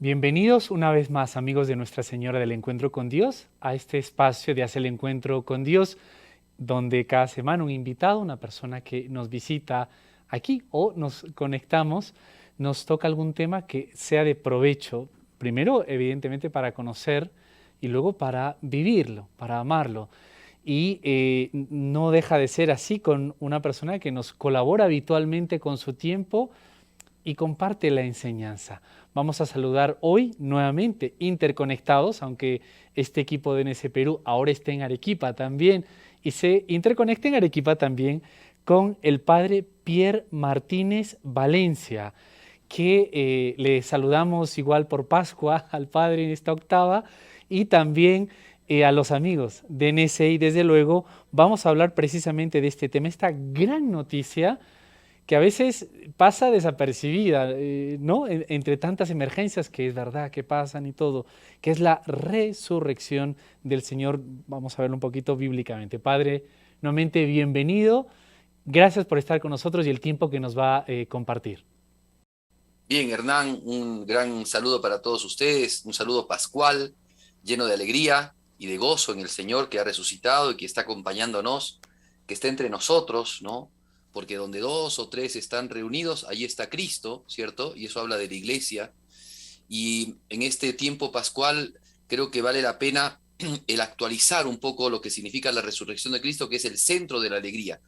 Bienvenidos una vez más, amigos de Nuestra Señora del Encuentro con Dios, a este espacio de Hacer el Encuentro con Dios, donde cada semana un invitado, una persona que nos visita aquí o nos conectamos, nos toca algún tema que sea de provecho, primero evidentemente para conocer y luego para vivirlo, para amarlo. Y no deja de ser así con una persona que nos colabora habitualmente con su tiempo y comparte la enseñanza. Vamos a saludar hoy nuevamente interconectados, aunque este equipo de NS Perú ahora esté en Arequipa también y se interconecte en Arequipa también con el padre Pierre Martínez Valencia, que le saludamos igual por Pascua al padre en esta octava y también a los amigos de NS y desde luego vamos a hablar precisamente de este tema, esta gran noticia que a veces pasa desapercibida, ¿no? Entre tantas emergencias que es verdad que pasan y todo, que es la resurrección del Señor. Vamos a verlo un poquito bíblicamente. Padre, nuevamente bienvenido. Gracias por estar con nosotros y el tiempo que nos va a compartir. Bien, Hernán, un gran saludo para todos ustedes, un saludo pascual, lleno de alegría y de gozo en el Señor que ha resucitado y que está acompañándonos, que está entre nosotros, ¿no? Porque donde dos o tres están reunidos, ahí está Cristo, ¿cierto? Y eso habla de la iglesia. Y en este tiempo pascual creo que vale la pena el actualizar un poco lo que significa la resurrección de Cristo, que es el centro de la alegría.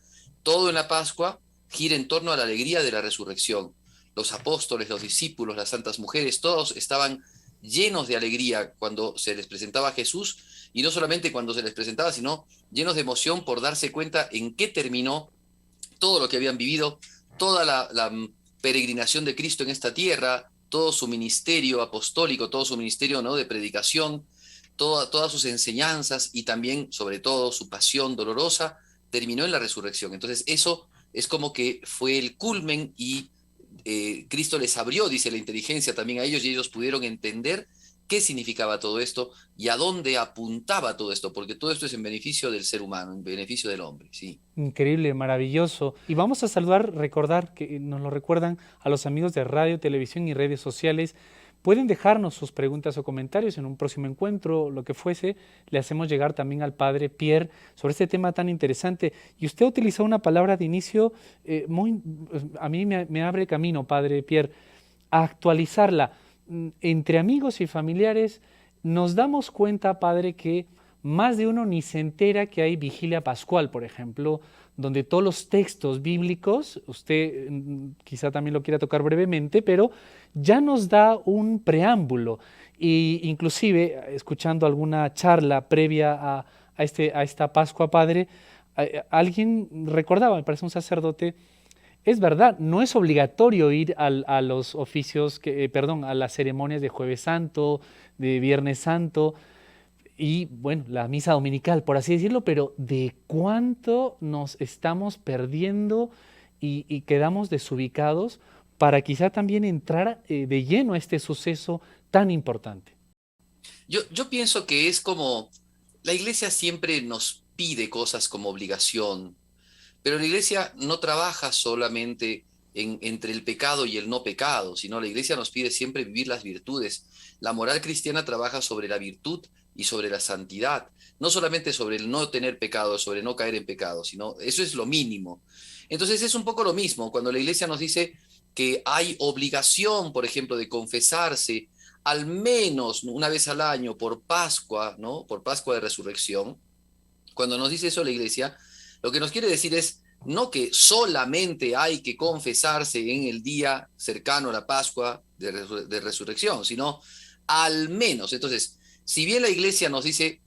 Todo en la Pascua gira en torno a la alegría de la resurrección. Los apóstoles, los discípulos, las santas mujeres, todos estaban llenos de alegría cuando se les presentaba a Jesús, y no solamente cuando se les presentaba, sino llenos de emoción por darse cuenta en qué terminó todo lo que habían vivido, toda la peregrinación de Cristo en esta tierra, todo su ministerio apostólico, todo su ministerio, ¿no?, de predicación, todas sus enseñanzas y también, sobre todo, su pasión dolorosa, terminó en la resurrección. Entonces, eso es como que fue el culmen y Cristo les abrió, dice la inteligencia también a ellos, y ellos pudieron entender qué significaba todo esto y a dónde apuntaba todo esto, porque todo esto es en beneficio del ser humano, en beneficio del hombre, ¿sí? Increíble, maravilloso. Y vamos a saludar, recordar que nos lo recuerdan a los amigos de radio, televisión y redes sociales. Pueden dejarnos sus preguntas o comentarios en un próximo encuentro, lo que fuese. Le hacemos llegar también al padre Pierre sobre este tema tan interesante. Y usted utilizó una palabra de inicio a mí me abre camino, padre Pierre, a actualizarla. Entre amigos y familiares nos damos cuenta, padre, que más de uno ni se entera que hay vigilia pascual, por ejemplo, donde todos los textos bíblicos, usted quizá también lo quiera tocar brevemente, pero ya nos da un preámbulo. Y inclusive, escuchando alguna charla previa a esta Pascua, padre, alguien recordaba, me parece un sacerdote, es verdad, no es obligatorio ir a los oficios, perdón, a las ceremonias de Jueves Santo, de Viernes Santo, y bueno, la misa dominical, por así decirlo, pero de cuánto nos estamos perdiendo y quedamos desubicados para quizá también entrar de lleno a este suceso tan importante. Yo pienso que es como, la iglesia siempre nos pide cosas como obligación, pero la iglesia no trabaja solamente entre el pecado y el no pecado, sino la iglesia nos pide siempre vivir las virtudes. La moral cristiana trabaja sobre la virtud y sobre la santidad, no solamente sobre el no tener pecado, sobre no caer en pecado, sino eso es lo mínimo. Entonces es un poco lo mismo cuando la iglesia nos dice que hay obligación, por ejemplo, de confesarse al menos una vez al año por Pascua, ¿no? Por Pascua de Resurrección. Cuando nos dice eso la iglesia, lo que nos quiere decir es no que solamente hay que confesarse en el día cercano a la Pascua de Resurrección, sino al menos. Entonces, si bien la iglesia nos dice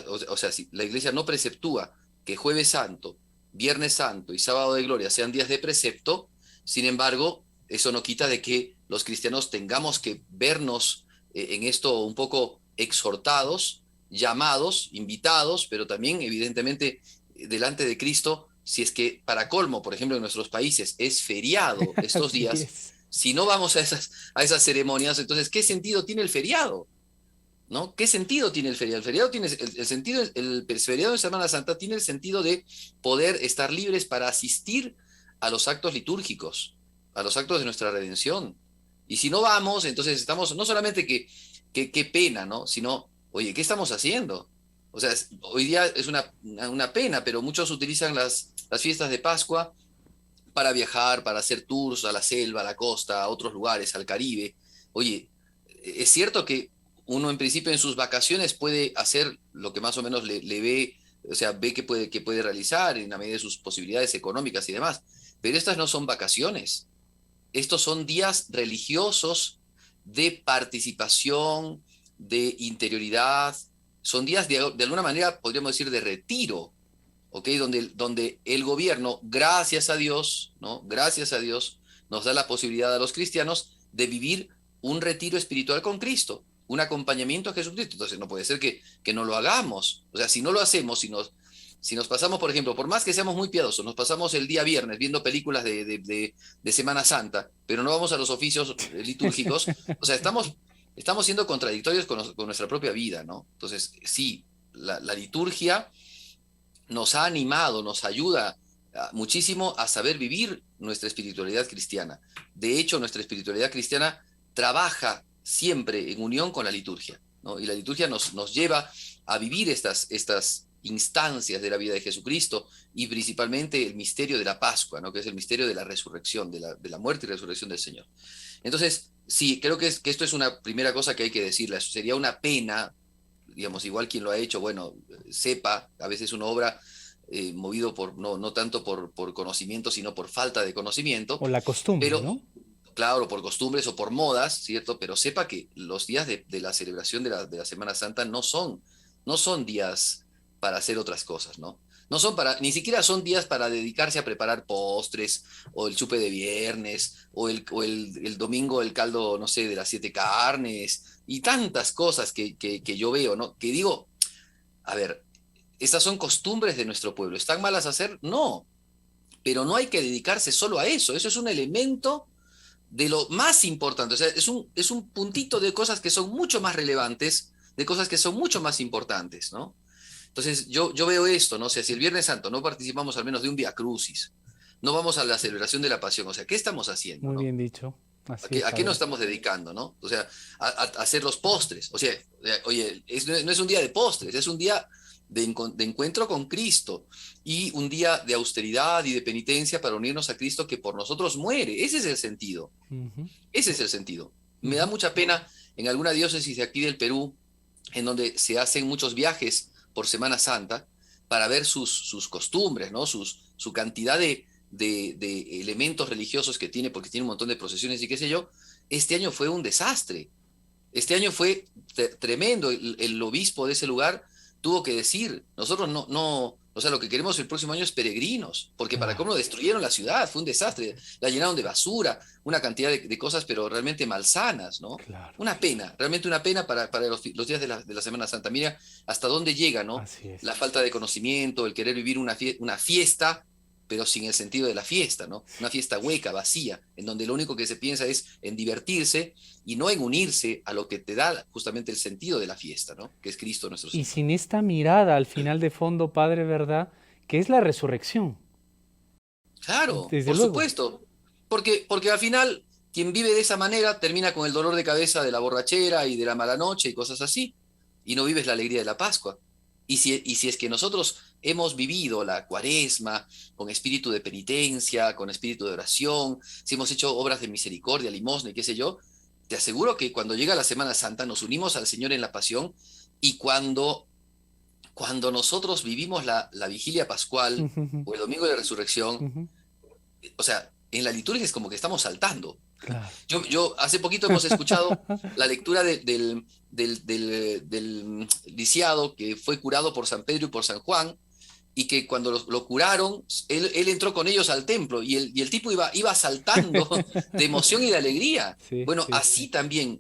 o sea, si la iglesia no preceptúa que Jueves Santo, Viernes Santo y Sábado de Gloria sean días de precepto, sin embargo, eso no quita de que los cristianos tengamos que vernos en esto un poco exhortados, llamados, invitados, pero también evidentemente delante de Cristo, si es que para colmo, por ejemplo, en nuestros países es feriado estos Así días, es. si no vamos a esas ceremonias, entonces, ¿qué sentido tiene el feriado? ¿No? ¿Qué sentido tiene el feriado? El feriado tiene el sentido, el feriado de Semana Santa tiene el sentido de poder estar libres para asistir a los actos litúrgicos, a los actos de nuestra redención. Y si no vamos, entonces estamos, no solamente qué pena, ¿no? Sino, oye, ¿qué estamos haciendo? O sea, hoy día es una pena, pero muchos utilizan las fiestas de Pascua para viajar, para hacer tours a la selva, a la costa, a otros lugares, al Caribe. Oye, es cierto que uno en principio en sus vacaciones puede hacer lo que más o menos le ve, o sea, ve que puede realizar en la medida de sus posibilidades económicas y demás, pero estas no son vacaciones, estos son días religiosos de participación, de interioridad, son días de alguna manera, podríamos decir, de retiro, ¿ok? Donde el gobierno, gracias a Dios, ¿no? Gracias a Dios, nos da la posibilidad a los cristianos de vivir un retiro espiritual con Cristo, un acompañamiento a Jesucristo. Entonces no puede ser que no lo hagamos. O sea, si no lo hacemos, si nos pasamos, por ejemplo, por más que seamos muy piadosos, nos pasamos el día viernes viendo películas de Semana Santa, pero no vamos a los oficios litúrgicos, o sea, estamos siendo contradictorios con nuestra propia vida, ¿no? Entonces, sí, la liturgia nos ha animado, nos ayuda muchísimo a saber vivir nuestra espiritualidad cristiana. De hecho, nuestra espiritualidad cristiana trabaja siempre en unión con la liturgia, ¿no? Y la liturgia nos lleva a vivir estas instancias de la vida de Jesucristo y principalmente el misterio de la Pascua, ¿no? Que es el misterio de la resurrección, de la muerte y resurrección del Señor. Entonces, sí, creo que esto es una primera cosa que hay que decirle. Sería una pena, digamos, igual quien lo ha hecho, bueno, sepa, a veces uno obra movido no tanto por conocimiento, sino por falta de conocimiento, O la costumbre, pero ¿no? claro, por costumbres o por modas, ¿cierto? Pero sepa que los días de la celebración de la Semana Santa no son días para hacer otras cosas, ¿no? No son ni siquiera son días para dedicarse a preparar postres, o el chupe de viernes, o el domingo el caldo, no sé, de las 7 carnes, y tantas cosas que yo veo, ¿no? Que digo, a ver, estas son costumbres de nuestro pueblo. ¿Están malas a hacer? No, pero no hay que dedicarse solo a eso. Eso es un elemento de lo más importante. O sea, es un puntito de cosas que son mucho más relevantes, de cosas que son mucho más importantes, ¿no? Entonces, yo veo esto, ¿no? O sea, si el Viernes Santo no participamos al menos de un Vía Crucis, no vamos a la celebración de la Pasión, o sea, ¿qué estamos haciendo, Muy no? bien dicho. ¿A Así qué, es, a qué nos padre. estamos dedicando, no? O sea, a hacer los postres. O sea, oye, no es un día de postres, es un día de encuentro con Cristo y un día de austeridad y de penitencia para unirnos a Cristo que por nosotros muere. Ese es el sentido. Ujú, Ese es el sentido. Me da ujú. mucha pena en alguna diócesis de aquí del Perú, en donde se hacen muchos viajes por Semana Santa para ver sus costumbres, ¿no? Su cantidad de elementos religiosos que tiene, porque tiene un montón de procesiones y qué sé yo. Este año fue un desastre. Este año fue tremendo. El obispo de ese lugar tuvo que decir, nosotros o sea, lo que queremos el próximo año es peregrinos, porque para Claro, cómo destruyeron la ciudad, fue un desastre, la llenaron de basura, una cantidad de cosas, pero realmente malsanas, ¿no? claro. Una pena, realmente una pena para los días de la Semana Santa. Mira hasta dónde llega, ¿no? Así es. La falta de conocimiento, el querer vivir una fiesta, pero sin el sentido de la fiesta, ¿no? Una fiesta hueca, vacía, en donde lo único que se piensa es en divertirse y no en unirse a lo que te da justamente el sentido de la fiesta, ¿no? Que es Cristo nuestro Y Señor. sin esta mirada al final de fondo, Padre, ¿verdad? Que es la resurrección. Claro, Desde por luego. supuesto, porque al final quien vive de esa manera termina con el dolor de cabeza de la borrachera y de la mala noche y cosas así, y no vives la alegría de la Pascua. Y si es que nosotros hemos vivido la Cuaresma con espíritu de penitencia, con espíritu de oración, si hemos hecho obras de misericordia, limosna y qué sé yo, te aseguro que cuando llega la Semana Santa nos unimos al Señor en la pasión, y cuando nosotros vivimos la vigilia pascual o el domingo de resurrección, Ujú. o sea, en la liturgia es como que estamos saltando. Claro. Yo hace poquito hemos escuchado la lectura del lisiado que fue curado por San Pedro y por San Juan, y que cuando lo curaron, él entró con ellos al templo, y el tipo iba saltando de emoción y de alegría. Sí, Bueno, sí, sí.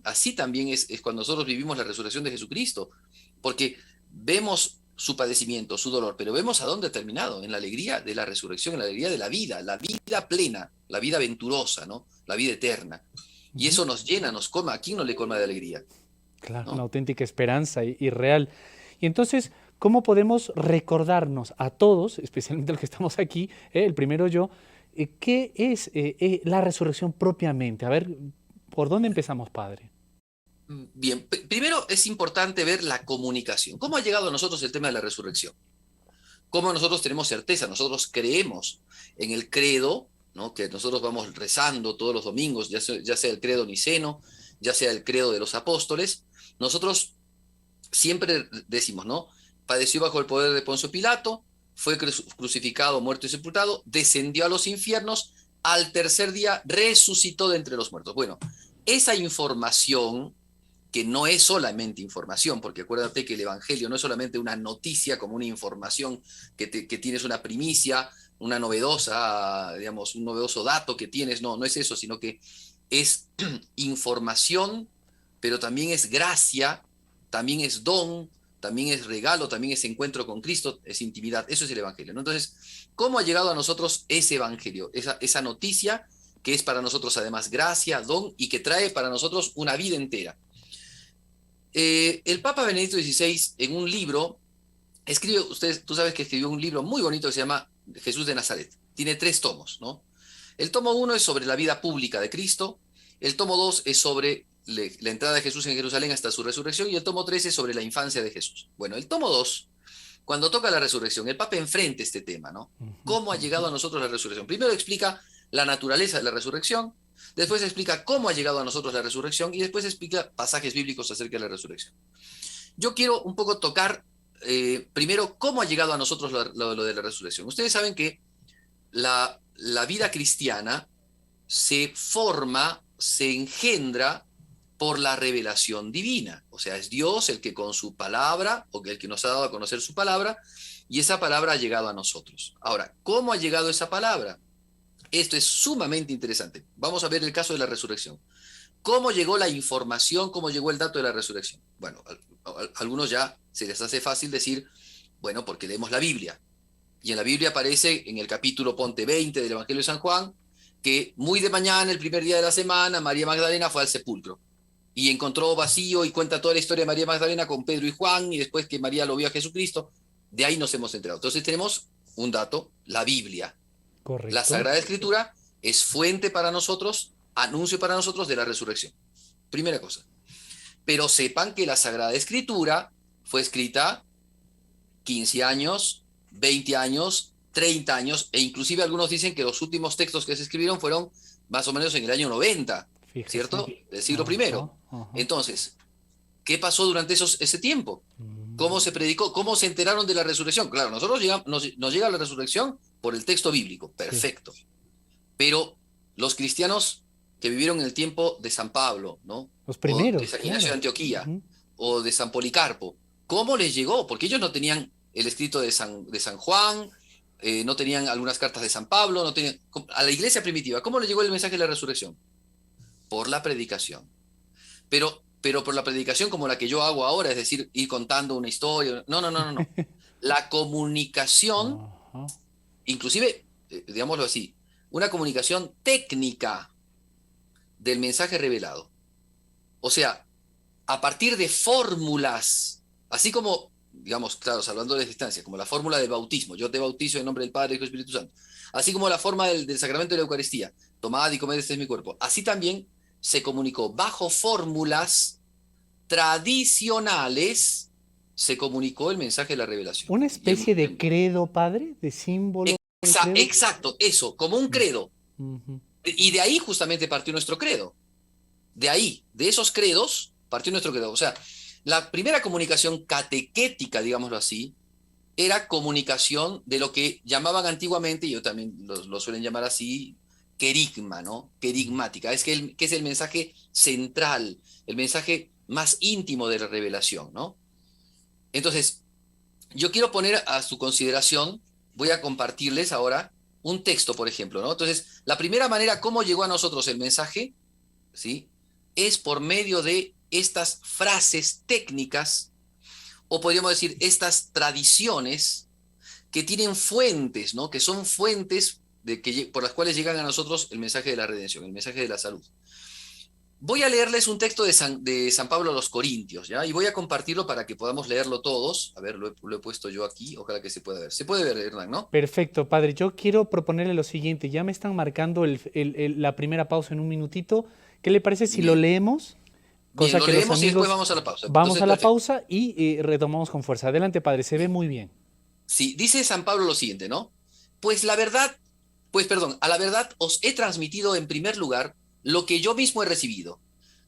así también es cuando nosotros vivimos la resurrección de Jesucristo, porque vemos su padecimiento, su dolor, pero vemos a dónde ha terminado, en la alegría de la resurrección, en la alegría de la vida plena, la vida venturosa, ¿no? La vida eterna. Y Ujú. eso nos llena, nos colma. ¿A quién no le colma de alegría? Claro, una ¿No? auténtica esperanza y real. Y entonces, ¿cómo podemos recordarnos a todos, especialmente los que estamos aquí, el primero yo, qué es la resurrección propiamente? A ver, ¿Por dónde empezamos, Padre? Bien, primero es importante ver la comunicación. ¿Cómo ha llegado a nosotros el tema de la resurrección? ¿Cómo nosotros tenemos certeza? Nosotros creemos en el credo, ¿no? Que nosotros vamos rezando todos los domingos, ya sea el credo niceno, ya sea el credo de los apóstoles. Nosotros siempre decimos, ¿no? Padeció bajo el poder de Poncio Pilato, fue crucificado, muerto y sepultado, descendió a los infiernos, al tercer día resucitó de entre los muertos. Bueno, esa información, que no es solamente información, porque acuérdate que el Evangelio no es solamente una noticia como una información que tienes una primicia, una novedosa, digamos, un novedoso dato que tienes, no, no es eso, sino que es información, pero también es gracia, también es don, también es regalo, también es encuentro con Cristo, es intimidad, eso es el Evangelio, ¿no? Entonces, ¿cómo ha llegado a nosotros ese Evangelio, esa noticia que es para nosotros además gracia, don y que trae para nosotros una vida entera? El Papa Benedicto XVI en un libro, tú sabes que escribió un libro muy bonito que se llama Jesús de Nazaret. Tiene 3 tomos, ¿no? El tomo 1 es sobre la vida pública de Cristo, el tomo 2 es sobre la entrada de Jesús en Jerusalén hasta su resurrección y el tomo 3 es sobre la infancia de Jesús. Bueno, el tomo 2, cuando toca la resurrección, el Papa enfrenta este tema, ¿no? ¿Cómo ha llegado a nosotros la resurrección? Primero explica la naturaleza de la resurrección, después explica cómo ha llegado a nosotros la resurrección y después explica pasajes bíblicos acerca de la resurrección. Yo quiero un poco tocar primero cómo ha llegado a nosotros lo de la resurrección. Ustedes saben que la vida cristiana se forma, se engendra por la revelación divina. O sea, es Dios el que con su palabra, o el que nos ha dado a conocer su palabra, y esa palabra ha llegado a nosotros. Ahora, ¿cómo ha llegado esa palabra? Esto es sumamente interesante. Vamos a ver el caso de la resurrección. ¿Cómo llegó la información? ¿Cómo llegó el dato de la resurrección? Bueno, a algunos ya se les hace fácil decir, bueno, porque leemos la Biblia. Y en la Biblia aparece en el capítulo ponte 20 del Evangelio de San Juan, que muy de mañana, el primer día de la semana, María Magdalena fue al sepulcro y encontró vacío y cuenta toda la historia de María Magdalena con Pedro y Juan y después que María lo vio a Jesucristo. De ahí nos hemos enterado. Entonces tenemos un dato, la Biblia. La Correcto. Sagrada Escritura es fuente para nosotros, anuncio para nosotros de la resurrección. Primera cosa. Pero sepan que la Sagrada Escritura fue escrita 15 años, 20 años, 30 años, e inclusive algunos dicen que los últimos textos que se escribieron fueron más o menos en el año 90, Fíjese. ¿cierto? Del siglo Ajá, primero. ajá. Entonces, ¿qué pasó durante ese tiempo? ¿Cómo Mm. se predicó? ¿Cómo se enteraron de la resurrección? Claro, nosotros nos llega la resurrección por el texto bíblico, Sí. perfecto. Pero los cristianos que vivieron en el tiempo de San Pablo, ¿no? Los O de primeros, San Ignacio de claro. Antioquía, Ujú. o de San Policarpo, ¿cómo les llegó? Porque ellos no tenían el escrito de San Juan, no tenían algunas cartas de San Pablo, no tenían, a la iglesia primitiva, ¿cómo les llegó el mensaje de la resurrección? Por la predicación. Pero por la predicación como la que yo hago ahora, es decir, ir contando una historia. No, no, no, no, no. La comunicación, Ajá. inclusive, digámoslo así, una comunicación técnica del mensaje revelado. O sea, a partir de fórmulas, así como, digamos, claro, salvando las distancias, como la fórmula del bautismo, yo te bautizo en nombre del Padre, Hijo y Espíritu Santo, así como la forma del sacramento de la Eucaristía, tomad y comed, este es mi cuerpo, así también se comunicó bajo fórmulas tradicionales, se comunicó el mensaje de la revelación. Una Y especie de credo, Padre, de símbolo del credo. exacto, eso, como un credo. Ujú. Y de ahí justamente partió nuestro credo. De ahí, de esos credos, partió nuestro credo. O sea, la primera comunicación catequética, digámoslo así, era comunicación de lo que llamaban antiguamente, y yo también lo suelen llamar así, querigma, ¿no? Querigmática. Que es el mensaje central, el mensaje más íntimo de la revelación, ¿no? Entonces, yo quiero poner a su consideración, voy a compartirles ahora un texto, por ejemplo, ¿no? Entonces, la primera manera, cómo llegó a nosotros el mensaje, ¿sí? Es por medio de estas frases técnicas, o podríamos decir, estas tradiciones que tienen fuentes, ¿no? Que son fuentes por las cuales llegan a nosotros el mensaje de la redención, el mensaje de la salud. Voy a leerles un texto de San Pablo a los Corintios, ¿ya? Y voy a compartirlo para que podamos leerlo todos. A ver, lo he puesto yo aquí, ojalá que se pueda ver. Se puede ver, Hernán, ¿no? Perfecto, padre. Yo quiero proponerle lo siguiente. Ya me están marcando la primera pausa en un minutito. ¿Qué le parece si lo Bien, leemos? bien, Cosa lo que los leemos y después amigos vamos a la pausa. vamos Entonces, a la perfecto. pausa y retomamos con fuerza. Adelante, padre. Se ve muy bien. Sí, dice San Pablo lo siguiente, ¿no? Pues la verdad, pues perdón, a la verdad os he transmitido en primer lugar lo que yo mismo he recibido,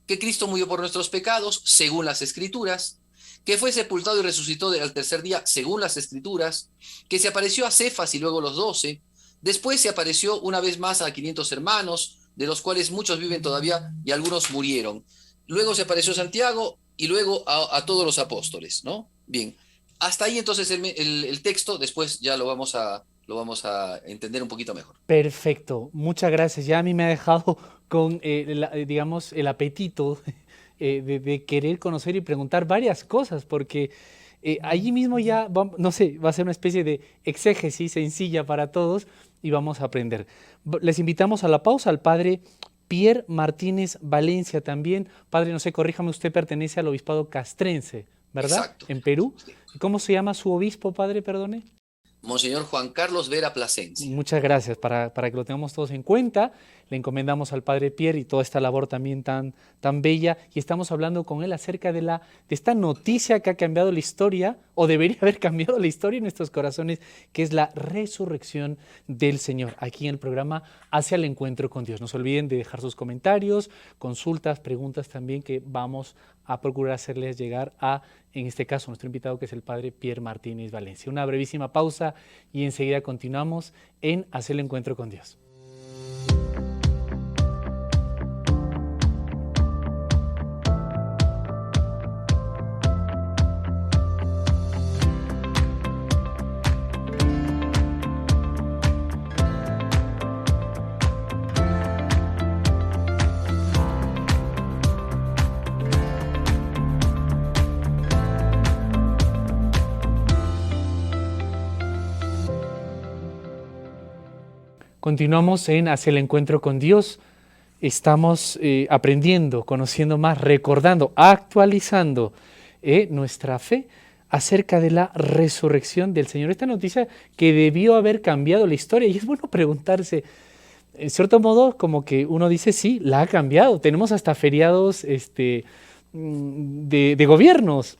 que Cristo murió por nuestros pecados, según las Escrituras, que fue sepultado y resucitó al tercer día, según las Escrituras, que se apareció a Cefas y luego los 12, después se apareció una vez más a 500 hermanos, de los cuales muchos viven todavía y algunos murieron. Luego se apareció a Santiago y luego a todos los apóstoles, ¿no? Bien, hasta ahí entonces el texto, después ya lo vamos a entender un poquito mejor. Perfecto. Muchas gracias. Ya a mí me ha dejado con, digamos, el apetito de querer conocer y preguntar varias cosas, porque allí mismo ya, no sé, va a ser una especie de exégesis sencilla para todos y vamos a aprender. Les invitamos a la pausa al padre Pierre Martínez Valencia también. Padre, no sé, corríjame, usted pertenece al obispado castrense, ¿verdad? Exacto. En Perú. Sí. ¿Cómo se llama su obispo, padre, perdone? Monseñor Juan Carlos Vera Plasencia. Muchas gracias. Para que lo tengamos todos en cuenta, le encomendamos al Padre Pierre y toda esta labor también tan bella. Y estamos hablando con él acerca de esta noticia que ha cambiado la historia, o debería haber cambiado la historia en nuestros corazones, que es la resurrección del Señor. Aquí en el programa Hacia el Encuentro con Dios. No se olviden de dejar sus comentarios, consultas, preguntas también que vamos a procurar hacerles llegar a, en este caso, nuestro invitado, que es el Padre Pierre Martínez Valencia. Una brevísima pausa y enseguida continuamos en Hacer el Encuentro con Dios. Continuamos en Hacia el Encuentro con Dios. Estamos aprendiendo, conociendo más, recordando, actualizando nuestra fe acerca de la resurrección del Señor. Esta noticia que debió haber cambiado la historia, y es bueno preguntarse, en cierto modo, como que uno dice, sí, la ha cambiado. Tenemos hasta feriados de gobiernos,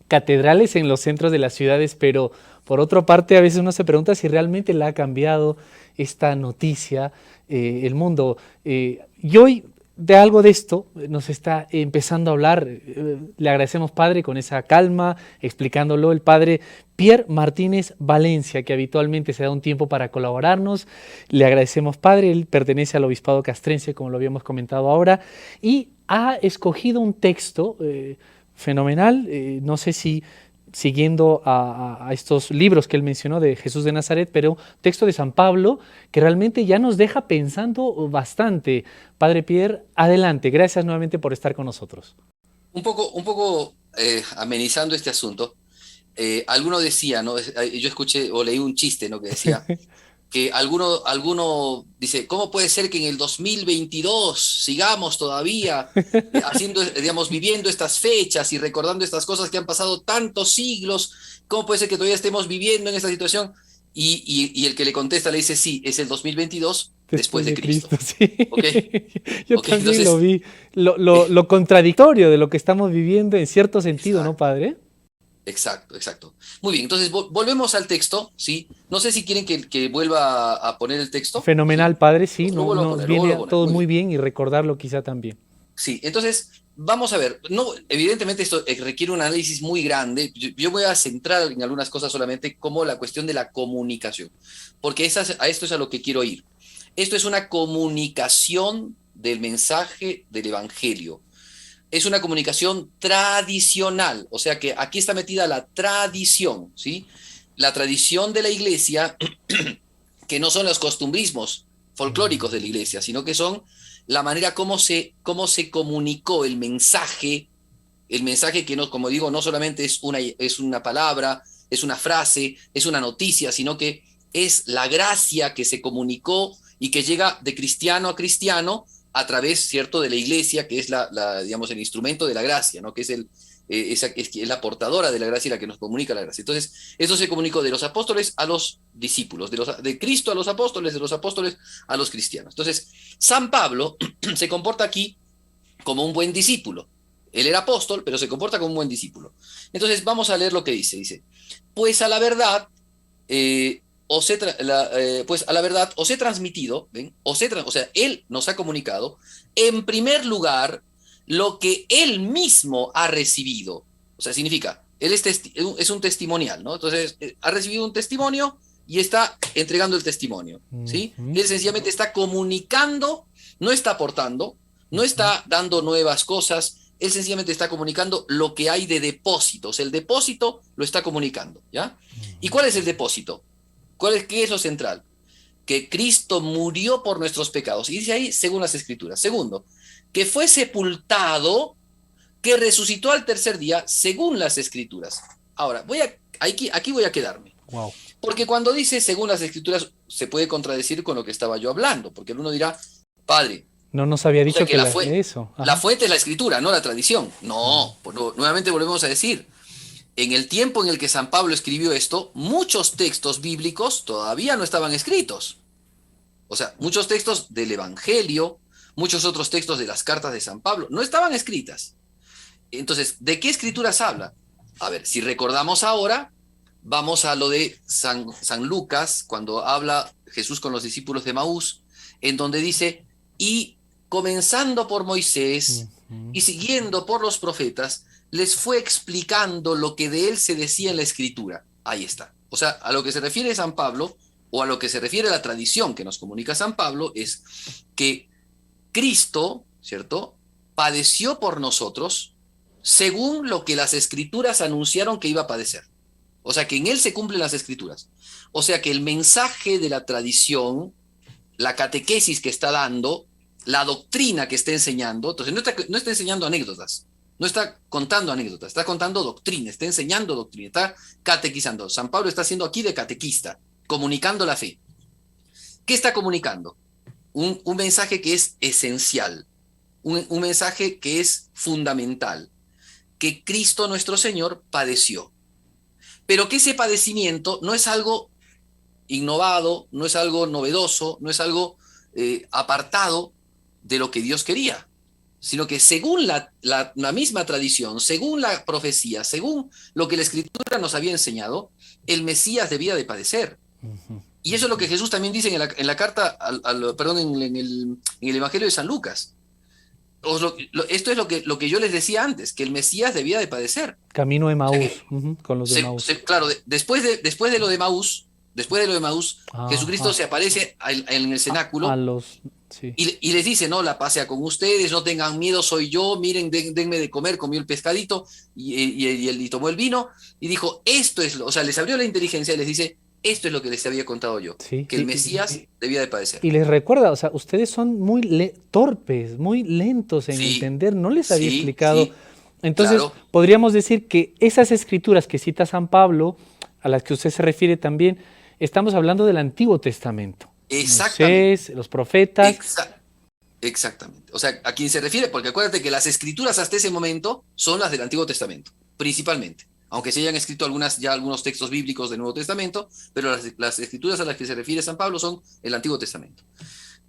catedrales en los centros de las ciudades, pero por otra parte a veces uno se pregunta si realmente la ha cambiado esta noticia el mundo. Y hoy de algo de esto nos está empezando a hablar, le agradecemos Padre con esa calma, explicándolo el Padre Pierre Martínez Valencia, que habitualmente se da un tiempo para colaborarnos. Le agradecemos Padre, él pertenece al Obispado Castrense, como lo habíamos comentado ahora, y ha escogido un texto fenomenal, no sé si siguiendo a estos libros que él mencionó de Jesús de Nazaret, pero texto de San Pablo que realmente ya nos deja pensando bastante. Padre Pierre, adelante, gracias nuevamente por estar con nosotros. Un poco amenizando este asunto, alguno decía, ¿no? Yo escuché o leí un chiste, ¿no? Que decía que alguno dice, ¿cómo puede ser que en el 2022 sigamos todavía haciendo, digamos, viviendo estas fechas y recordando estas cosas que han pasado tantos siglos? ¿Cómo puede ser que todavía estemos viviendo en esta situación? Y el que le contesta le dice, sí, es el 2022 después Después de de Cristo. Cristo, sí. ¿Ok? Yo ¿Ok? también lo Entonces, vi, lo contradictorio de lo que estamos viviendo en cierto sentido, ¿no, exacto. Padre? Exacto, exacto. Muy bien, entonces volvemos al texto, ¿sí? No sé si quieren que vuelva a poner el texto, ¿sí? Fenomenal, Padre, sí, Lo vuelvo a nos poner, lo viene vuelvo a a poner. todos Muy muy bien. bien y recordarlo quizá también. Sí, entonces vamos a ver. No, evidentemente esto requiere un análisis muy grande. Yo voy a centrar en algunas cosas solamente, como la cuestión de la comunicación, porque a esto es a lo que quiero ir. Esto es una comunicación del mensaje del Evangelio. Es una comunicación tradicional, o sea que aquí está metida la tradición, ¿sí? La tradición de la iglesia, que no son los costumbrismos folclóricos de la iglesia, sino que son la manera cómo se comunicó el mensaje que, no, como digo, no solamente es una palabra, es una frase, es una noticia, sino que es la gracia que se comunicó y que llega de cristiano a través, ¿cierto?, de la iglesia, que es digamos, el instrumento de la gracia, ¿no?, que es es la portadora de la gracia y la que nos comunica la gracia. Entonces, eso se comunicó de los apóstoles a los discípulos, de Cristo a los apóstoles, de los apóstoles a los cristianos. Entonces, San Pablo se comporta aquí como un buen discípulo. Él era apóstol, pero se comporta como un buen discípulo. Entonces, vamos a leer lo que dice. Dice, pues a la verdad, pues a la verdad os he transmitido, ¿ven? O sea, él nos ha comunicado, en primer lugar, lo que él mismo ha recibido. O sea, significa, él es un testimonial, ¿no? Entonces, ha recibido un testimonio y está entregando el testimonio, ¿sí? Él sencillamente está comunicando, no está aportando, no está dando nuevas cosas, él sencillamente está comunicando lo que hay de depósitos. El depósito lo está comunicando, ¿ya? ¿Y cuál es el depósito? ¿Qué es lo central? Que Cristo murió por nuestros pecados. Y dice ahí, según las Escrituras. Segundo, que fue sepultado, que resucitó al tercer día, según las Escrituras. Ahora, aquí voy a quedarme. Wow. Porque cuando dice según las Escrituras, se puede contradecir con lo que estaba yo hablando. Porque uno dirá, padre, No nos había dicho que eso. La fuente es la Escritura, no la tradición. No, pues nuevamente volvemos a decir, en el tiempo en el que San Pablo escribió esto, muchos textos bíblicos todavía no estaban escritos. O sea, muchos textos del Evangelio, muchos otros textos de las cartas de San Pablo, no estaban escritas. Entonces, ¿de qué escrituras habla? A ver, si recordamos ahora, vamos a lo de San Lucas, cuando habla Jesús con los discípulos de Maús, en donde dice, y comenzando por Moisés y siguiendo por los profetas, les fue explicando lo que de él se decía en la escritura. Ahí está. O sea, a lo que se refiere San Pablo, o a lo que se refiere la tradición que nos comunica San Pablo, es que Cristo, ¿cierto?, padeció por nosotros según lo que las escrituras anunciaron que iba a padecer. O sea, que en él se cumplen las escrituras. O sea, que el mensaje de la tradición, la catequesis que está dando, la doctrina que está enseñando, entonces no está enseñando anécdotas, no está contando anécdotas, está contando doctrina, está enseñando doctrina, está catequizando. San Pablo está haciendo aquí de catequista, comunicando la fe. ¿Qué está comunicando? Un mensaje que es esencial, un mensaje que es fundamental, que Cristo nuestro Señor padeció. Pero que ese padecimiento no es algo innovado, no es algo novedoso, no es algo apartado de lo que Dios quería, sino que según la misma tradición, según la profecía, según lo que la Escritura nos había enseñado, el Mesías debía de padecer. Y eso es lo que Jesús también dice en la carta, perdón, en el Evangelio de San Lucas. Esto es lo que yo les decía antes, que el Mesías debía de padecer. Camino de Maús, con los de Maús. Claro, después de lo de Maús, Jesucristo se aparece en el cenáculo sí. y les dice, no, la paz sea con ustedes, no tengan miedo, soy yo, miren, denme de comer, comió el pescadito y tomó el vino y dijo, esto es, o sea, les abrió la inteligencia y les dice, esto es lo que les había contado yo, que el Mesías debía de padecer. Y les recuerda, o sea, ustedes son muy torpes, muy lentos en entender, no les había explicado. Sí, entonces, claro, podríamos decir que esas escrituras que cita San Pablo, a las que usted se refiere también, estamos hablando del Antiguo Testamento. Exactamente. Moisés, los profetas. Exactamente. O sea, a quien se refiere, porque acuérdate que las escrituras hasta ese momento son las del Antiguo Testamento, principalmente. Aunque se hayan escrito algunos textos bíblicos del Nuevo Testamento, pero las escrituras a las que se refiere San Pablo son el Antiguo Testamento.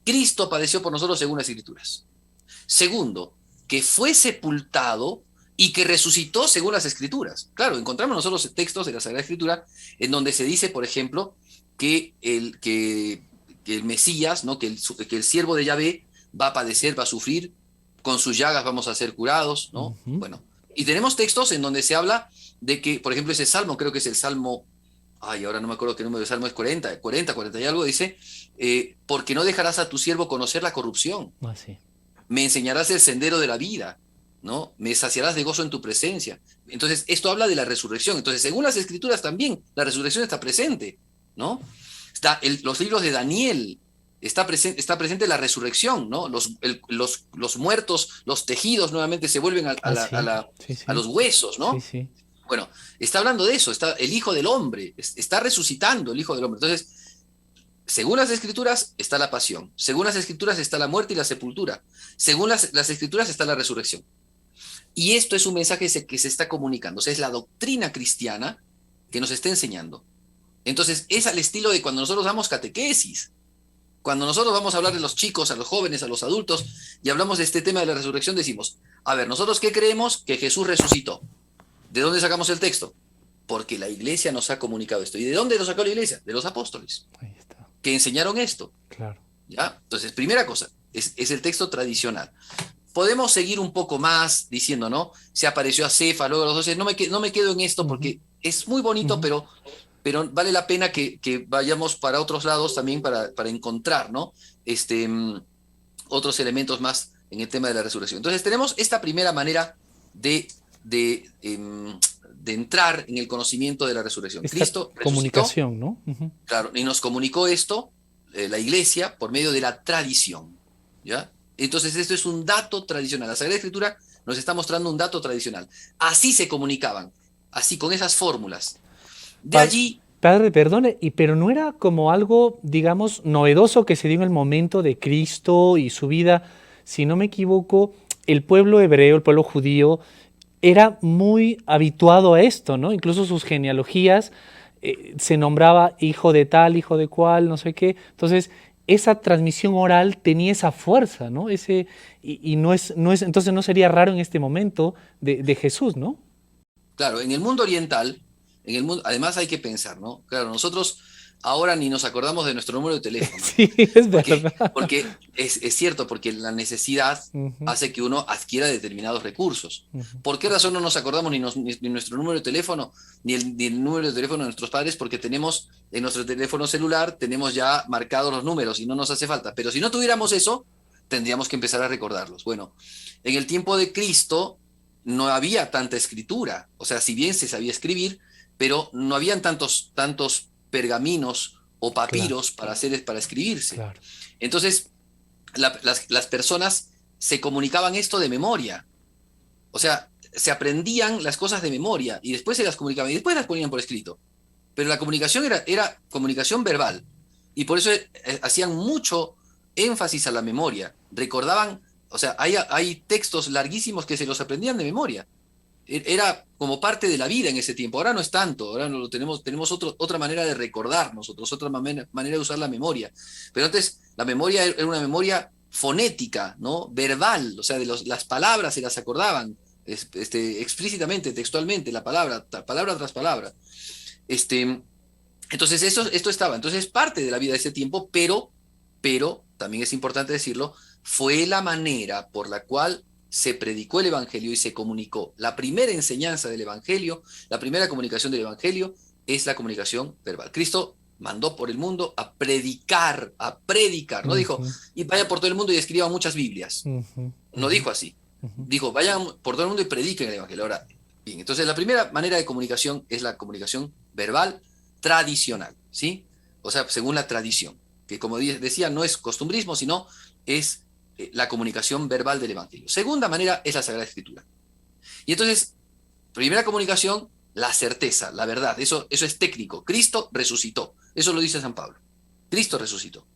Cristo padeció por nosotros según las escrituras. Segundo, que fue sepultado y que resucitó según las escrituras. Claro, encontramos nosotros textos de la Sagrada Escritura en donde se dice, por ejemplo, que el Mesías, ¿no?, que el siervo de Yahvé va a padecer, va a sufrir, con sus llagas vamos a ser curados, ¿no? Bueno, y tenemos textos en donde se habla de que, por ejemplo, ese salmo, creo que es el salmo, ahora no me acuerdo qué número de salmo es, 40 y algo, dice, porque no dejarás a tu siervo conocer la corrupción. Sí. Me enseñarás el sendero de la vida, ¿no? Me saciarás de gozo en tu presencia. Entonces, esto habla de la resurrección. Entonces, según las escrituras también, la resurrección está presente, ¿no? Los libros de Daniel, está presente la resurrección, ¿no? Los muertos, los tejidos nuevamente se vuelven a los huesos, ¿no? Sí. Bueno, está hablando de eso, está el Hijo del Hombre, está resucitando el Hijo del Hombre. Entonces, Según las Escrituras está la pasión, según las Escrituras está la muerte y la sepultura, según las Escrituras está la resurrección. Y esto es un mensaje que se está comunicando, o sea, es la doctrina cristiana que nos está enseñando. Entonces, es al estilo de cuando nosotros damos catequesis, cuando nosotros vamos a hablar de los chicos, a los jóvenes, a los adultos, y hablamos de este tema de la resurrección, decimos, a ver, ¿nosotros qué creemos? Que Jesús resucitó. ¿De dónde sacamos el texto? Porque la iglesia nos ha comunicado esto. ¿Y de dónde lo sacó la iglesia? De los apóstoles, Ahí está. que enseñaron esto. Claro. ¿Ya? Entonces, primera cosa, es el texto tradicional. Podemos seguir un poco más diciendo, ¿no? Se apareció a Cefa, luego a los 12. No me quedo en esto porque es muy bonito, pero vale la pena que vayamos para otros lados también para encontrar, ¿no? Otros elementos más en el tema de la resurrección. Entonces tenemos esta primera manera de entrar en el conocimiento de la resurrección. Esta Cristo resucitó, comunicación, ¿no? claro, y nos comunicó esto, la iglesia, por medio de la tradición, ¿ya? Entonces esto es un dato tradicional. La Sagrada Escritura nos está mostrando un dato tradicional. Así se comunicaban, así, con esas fórmulas. De allí... Padre, perdone, pero no era como algo, digamos, novedoso que se dio en el momento de Cristo y su vida. Si no me equivoco, el pueblo hebreo, el pueblo judío, era muy habituado a esto, ¿no? Incluso sus genealogías se nombraba hijo de tal, hijo de cual, no sé qué. Entonces, esa transmisión oral tenía esa fuerza, ¿no? Y entonces no sería raro en este momento de Jesús, ¿no? Claro, en el mundo oriental, además hay que pensar, ¿no? Claro, nosotros ahora ni nos acordamos de nuestro número de teléfono. Sí, es verdad. Porque es cierto, porque la necesidad hace que uno adquiera determinados recursos. ¿Por qué razón no nos acordamos ni nuestro número de teléfono, ni el número de teléfono de nuestros padres? Porque tenemos en nuestro teléfono celular, tenemos ya marcados los números y no nos hace falta. Pero si no tuviéramos eso, tendríamos que empezar a recordarlos. Bueno, en el tiempo de Cristo no había tanta escritura. O sea, si bien se sabía escribir, pero no habían tantos pergaminos o papiros para escribirse. Claro. Entonces, las personas se comunicaban esto de memoria. O sea, se aprendían las cosas de memoria y después se las comunicaban y después las ponían por escrito. Pero la comunicación era comunicación verbal y por eso hacían mucho énfasis a la memoria. Recordaban, o sea, hay textos larguísimos que se los aprendían de memoria. Era como parte de la vida en ese tiempo. Ahora no es tanto, ahora no lo tenemos otra manera de recordar nosotros, otra manera de usar la memoria. Pero antes la memoria era una memoria fonética, ¿no? Verbal, o sea, las palabras se las acordaban explícitamente, textualmente, palabra tras palabra. Entonces esto estaba, entonces es parte de la vida de ese tiempo, pero también es importante decirlo, fue la manera por la cual se predicó el Evangelio y se comunicó. La primera enseñanza del Evangelio, la primera comunicación del Evangelio es la comunicación verbal. Cristo mandó por el mundo a predicar, no dijo, y vaya por todo el mundo y escriba muchas Biblias. No dijo así. Dijo, vayan por todo el mundo y prediquen el Evangelio. Ahora, bien, entonces la primera manera de comunicación es la comunicación verbal tradicional, ¿sí? O sea, según la tradición, que como decía, no es costumbrismo, sino es la comunicación verbal del Evangelio. Segunda manera es la Sagrada Escritura. Y entonces, primera comunicación, la certeza, la verdad. Eso es técnico. Cristo resucitó. Eso lo dice San Pablo. Cristo resucitó.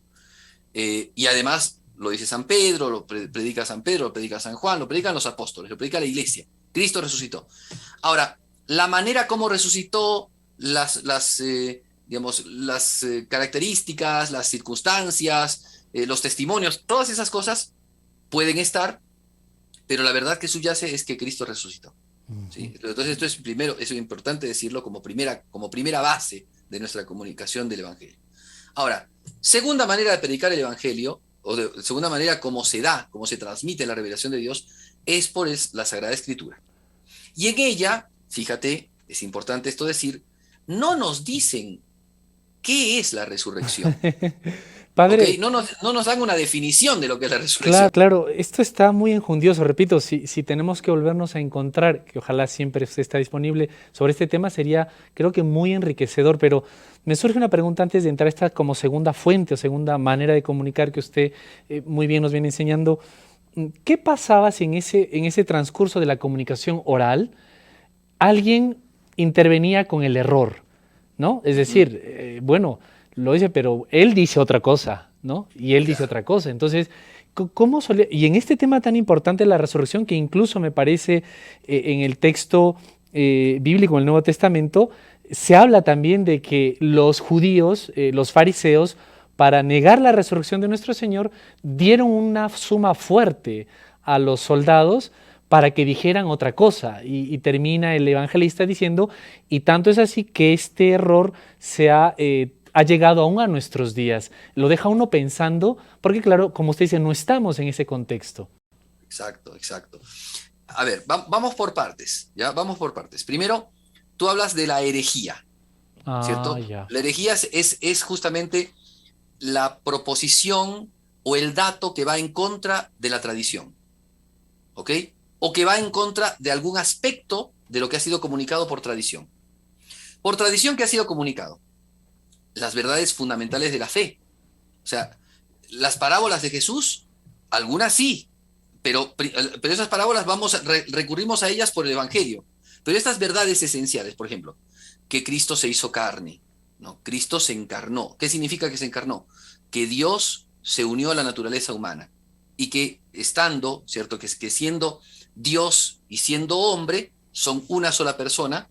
Y además lo dice San Pedro, lo predica San Pedro, lo predica San Juan, lo predican los apóstoles, lo predica la iglesia. Cristo resucitó. Ahora, la manera como resucitó, las características, las circunstancias, los testimonios, todas esas cosas pueden estar, pero la verdad que subyace es que Cristo resucitó. ¿Sí? Entonces esto es importante decirlo como primera base de nuestra comunicación del Evangelio. Ahora, segunda manera de predicar el Evangelio, segunda manera como se transmite la revelación de Dios, es por la Sagrada Escritura. Y en ella, fíjate, es importante esto decir, no nos dicen qué es la resurrección. Padre, ¿Okay? No nos dan una definición de lo que es la resurrección. Claro, esto está muy enjundioso. Repito, si tenemos que volvernos a encontrar, que ojalá siempre usted está disponible sobre este tema, sería creo que muy enriquecedor. Pero me surge una pregunta antes de entrar a esta como segunda fuente o segunda manera de comunicar que usted muy bien nos viene enseñando. ¿Qué pasaba si en ese transcurso de la comunicación oral alguien intervenía con el error, ¿no? Es decir, bueno, lo dice, pero él dice otra cosa, ¿no? Y él dice Claro. otra cosa. Entonces, y en este tema tan importante de la resurrección, que incluso me parece en el texto bíblico, en el Nuevo Testamento, se habla también de que los judíos, los fariseos, para negar la resurrección de nuestro Señor, dieron una suma fuerte a los soldados para que dijeran otra cosa. Y termina el evangelista diciendo, y tanto es así que este error ha llegado aún a nuestros días. Lo deja uno pensando, porque claro, como usted dice, no estamos en ese contexto. Exacto, exacto. A ver, vamos por partes, ¿ya? Vamos por partes. Primero, tú hablas de la herejía, Ah, ¿cierto? ya. La herejía es justamente la proposición o el dato que va en contra de la tradición, ¿ok? O que va en contra de algún aspecto de lo que ha sido comunicado por tradición. Por tradición, ¿qué ha sido comunicado? Las verdades fundamentales de la fe. O sea, las parábolas de Jesús, algunas sí, pero esas parábolas recurrimos a ellas por el Evangelio. Pero estas verdades esenciales, por ejemplo, que Cristo se hizo carne, ¿no? Cristo se encarnó. ¿Qué significa que se encarnó? Que Dios se unió a la naturaleza humana y que estando, ¿cierto? Que siendo Dios y siendo hombre, son una sola persona,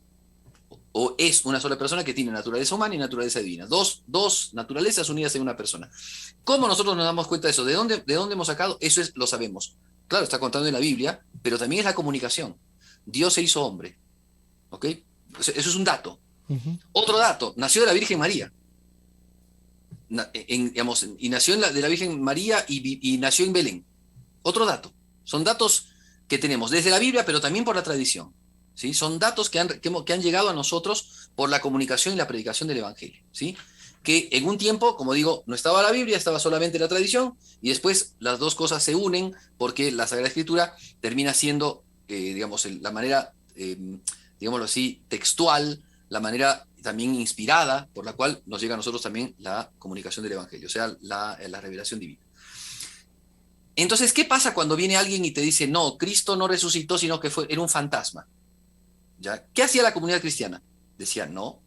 o es una sola persona que tiene naturaleza humana y naturaleza divina. Dos naturalezas unidas en una persona. ¿Cómo nosotros nos damos cuenta de eso? ¿De dónde hemos sacado? Lo sabemos. Claro, está contando en la Biblia, pero también es la comunicación. Dios se hizo hombre, ¿ok? Eso es un dato. Ujú. Otro dato, nació de la Virgen María. Digamos, y nació de la Virgen María y nació en Belén. Otro dato. Son datos que tenemos desde la Biblia, pero también por la tradición. ¿Sí? Son datos que han llegado a nosotros por la comunicación y la predicación del Evangelio. ¿Sí? Que en un tiempo, como digo, no estaba la Biblia, estaba solamente la tradición, y después las dos cosas se unen porque la Sagrada Escritura termina siendo, digamos, la manera, digámoslo así, textual, la manera también inspirada por la cual nos llega a nosotros también la comunicación del Evangelio, o sea, la revelación divina. Entonces, ¿qué pasa cuando viene alguien y te dice, no, Cristo no resucitó, sino que era un fantasma? ¿Ya? ¿Qué hacía la comunidad cristiana? Decía, no,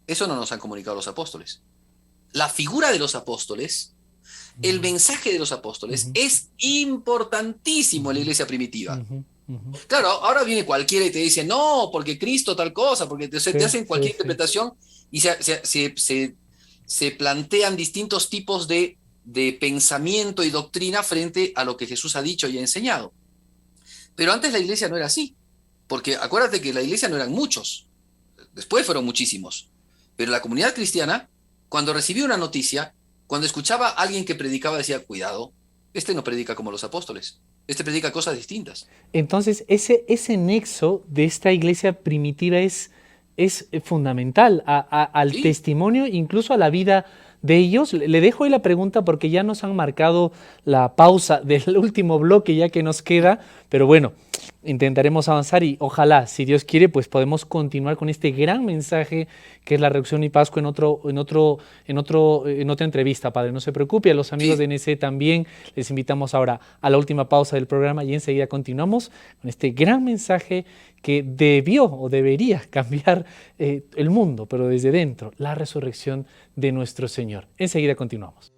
eso no nos han comunicado los apóstoles. La figura de los apóstoles, el mensaje de los apóstoles Ujú, es importantísimo en la iglesia primitiva. ujú, ujú. Claro, ahora viene cualquiera y te dice, no, porque Cristo tal cosa, porque te Sí, hacen sí, cualquier sí. interpretación y se plantean distintos tipos de pensamiento y doctrina frente a lo que Jesús ha dicho y ha enseñado. Pero antes la iglesia no era así, porque acuérdate que la iglesia no eran muchos, después fueron muchísimos, pero la comunidad cristiana, cuando recibía una noticia, cuando escuchaba a alguien que predicaba, decía, cuidado, este no predica como los apóstoles, este predica cosas distintas. Entonces, ese nexo de esta iglesia primitiva es fundamental al Sí, testimonio, incluso a la vida de ellos. Le dejo ahí la pregunta porque ya nos han marcado la pausa del último bloque ya que nos queda, pero bueno, intentaremos avanzar y ojalá, si Dios quiere, pues podemos continuar con este gran mensaje que es la resurrección y Pascua en otra entrevista, Padre. No se preocupe, a los amigos de sí. NC también les invitamos ahora a la última pausa del programa y enseguida continuamos con este gran mensaje que debió o debería cambiar el mundo, pero desde dentro, la resurrección de nuestro Señor. Enseguida continuamos.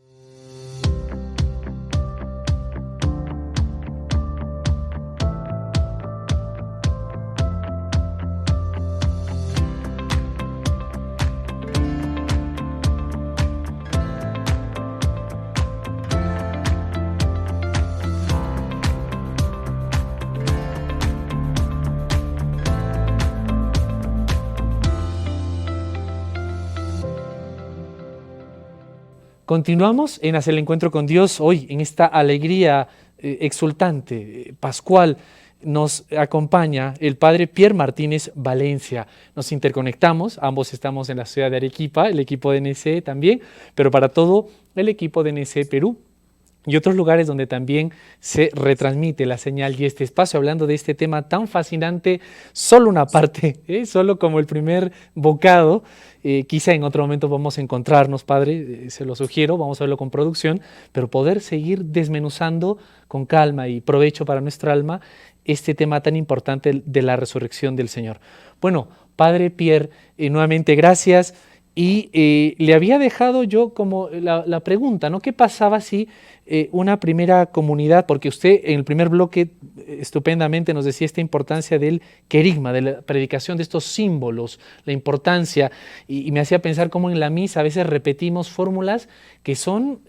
Continuamos en Hacer el Encuentro con Dios hoy, en esta alegría exultante, pascual. Nos acompaña el padre Pierre Martínez Valencia. Nos interconectamos, ambos estamos en la ciudad de Arequipa, el equipo de NC también, pero para todo el equipo de NC Perú y otros lugares donde también se retransmite la señal y este espacio, hablando de este tema tan fascinante, solo una parte, solo como el primer bocado. Quizá en otro momento vamos a encontrarnos, Padre, se lo sugiero, vamos a verlo con producción, pero poder seguir desmenuzando con calma y provecho para nuestra alma este tema tan importante de la resurrección del Señor. Bueno, Padre Pierre, nuevamente gracias. Y le había dejado yo como la pregunta, ¿no? ¿Qué pasaba si una primera comunidad, porque usted en el primer bloque estupendamente nos decía esta importancia del querigma, de la predicación de estos símbolos, la importancia, y me hacía pensar cómo en la misa a veces repetimos fórmulas que son